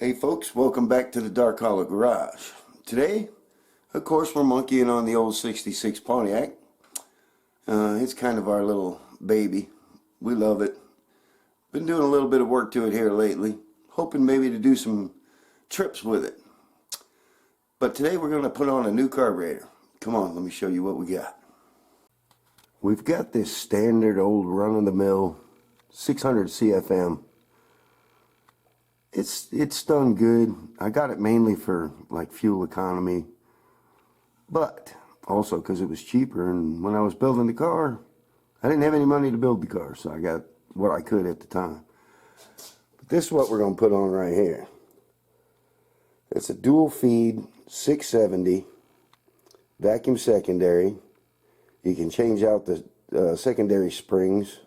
Hey folks, welcome back to the Dark Hollow Garage. Today, of course, we're monkeying on the old 66 Pontiac. It's kind of our little baby. We love it. Been doing a little bit of work to it here lately. Hoping maybe to do some trips with it. But today we're going to put on a new carburetor. Come on, let me show you what we got. We've got this standard old run-of-the-mill 600 CFM. It's done good. I got it mainly for like fuel economy, but also because it was cheaper, and when I was building the car I didn't have any money to build the car, so I got what I could at the time. But this is what we're going to put on right here. It's a dual feed 670 vacuum secondary. You can change out the secondary springs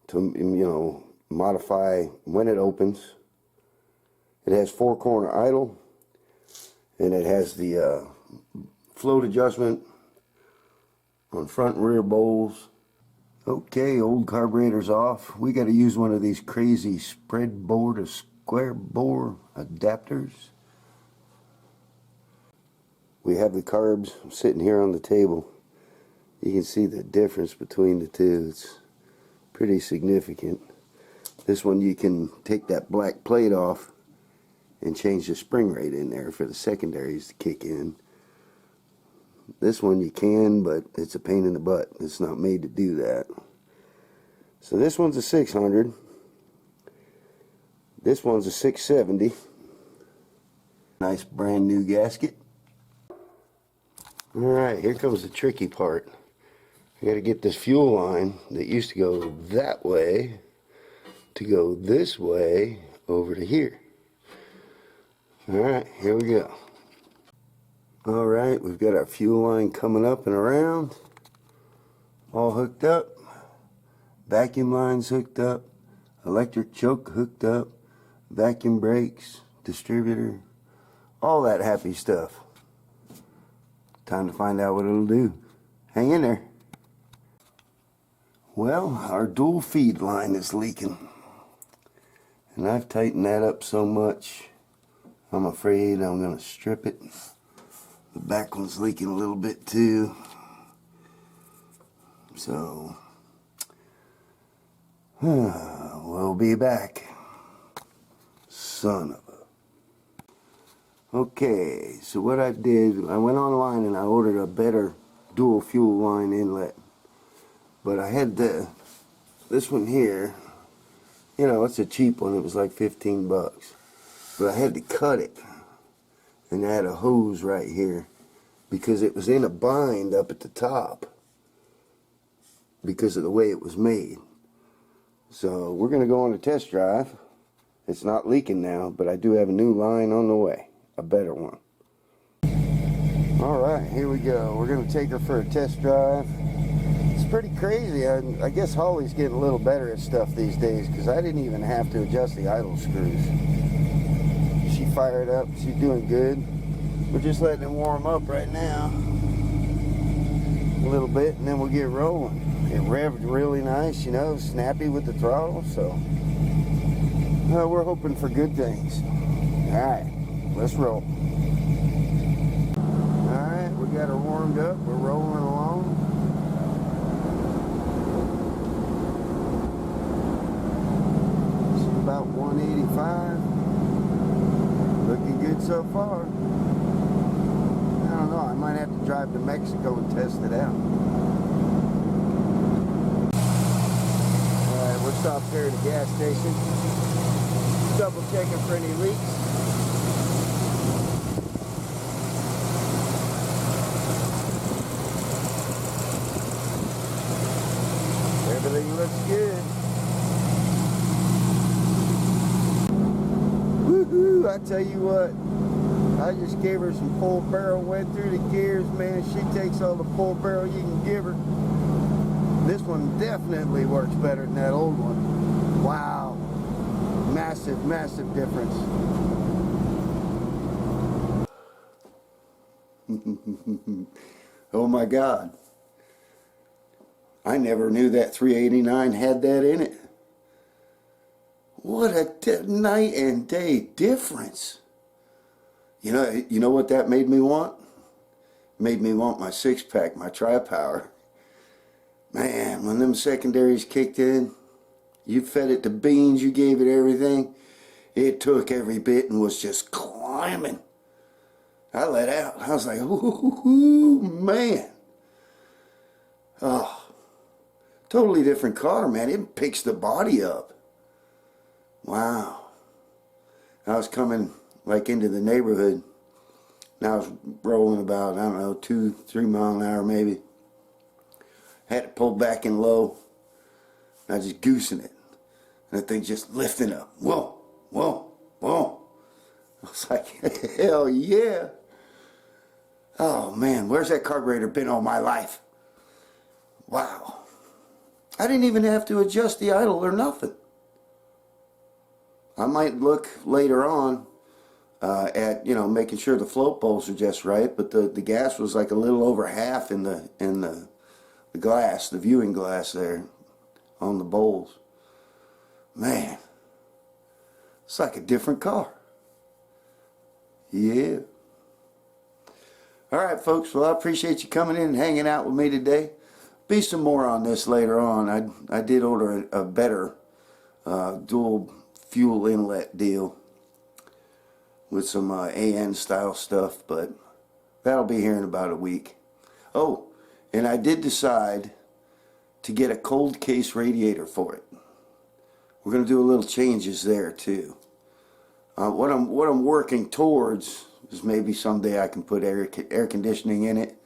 to, you know, modify when it opens. It has 4-corner idle, and it has the float adjustment on front and rear bowls. Okay, old carburetor's off. We got to use one of these crazy spread bore to square bore adapters. We have the carbs sitting here on the table. You can see the difference between the two. It's pretty significant. This one you can take that black plate off and change the spring rate in there for the secondaries to kick in. This one you can, but it's a pain in the butt. It's not made to do that. So this one's a 600. This one's a 670. Nice brand new gasket. Alright, here comes the tricky part. I got to get this fuel line that used to go that way to go this way over to here. Alright, here we go. Alright, we've got our fuel line coming up and around. All hooked up. Vacuum lines hooked up. Electric choke hooked up. Vacuum brakes, distributor, all that happy stuff. Time to find out what it'll do. Hang in there. Well, our dual feed line is leaking. And I've tightened that up so much, I'm afraid I'm going to strip it. The back one's leaking a little bit too. So, we'll be back. Son of a... Okay, so what I did, I went online and I ordered a better dual fuel line inlet. But I had this one here. You know, it's a cheap one. It was like 15 bucks. But I had to cut it. And I had a hose right here. Because it was in a bind up at the top. Because of the way it was made. So we're going to go on a test drive. It's not leaking now, but I do have a new line on the way. A better one. Alright, here we go. We're going to take her for a test drive. It's pretty crazy. I guess Holley's getting a little better at stuff these days, because I didn't even have to adjust the idle screws. She fired up. She's doing good. We're just letting it warm up right now a little bit, and then we'll get rolling. It revved really nice, you know, snappy with the throttle, so we're hoping for good things. Alright, let's roll. Alright, we got her warmed up. We're rolling along. About 185. Looking good so far. I don't know, I might have to drive to Mexico and test it out. Alright, we're stopped here at a gas station. Double checking for any leaks. Everything looks good. Woohoo! I tell you what, I just gave her some full barrel, went through the gears, man. She takes all the full barrel you can give her. This one definitely works better than that old one. Wow. Massive, massive difference. Oh my God. I never knew that 389 had that in it. What a night and day difference. You know what that made me want? Made me want my six-pack, my tri-power. Man, when them secondaries kicked in, you fed it the beans, you gave it everything. It took every bit and was just climbing. I let out. I was like, ooh, man. Oh, totally different car, man. It picks the body up. Wow. I was coming like into the neighborhood. Now I was rolling about, I don't know, 2-3 miles an hour maybe. Had to pull back in low. I was just goosing it. And the thing just lifting up. Whoa, whoa, whoa. I was like, hell yeah. Oh man, where's that carburetor been all my life? Wow. I didn't even have to adjust the idle or nothing. I might look later on at, making sure the float bowls are just right, but the gas was like a little over half in the glass, the viewing glass there on the bowls. Man, it's like a different car. Yeah. All right, folks. Well, I appreciate you coming in and hanging out with me today. Be some more on this later on. I did order a better dual fuel inlet deal with some AN style stuff, but that'll be here in about a week. Oh, and I did decide to get a cold case radiator for it. We're going to do a little changes there too. What I'm working towards is maybe someday I can put air conditioning in it,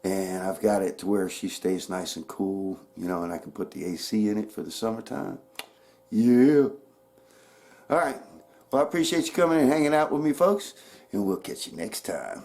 and I've got it to where she stays nice and cool, and I can put the AC in it for the summertime. Yeah. All right. Well, I appreciate you coming and hanging out with me, folks, and we'll catch you next time.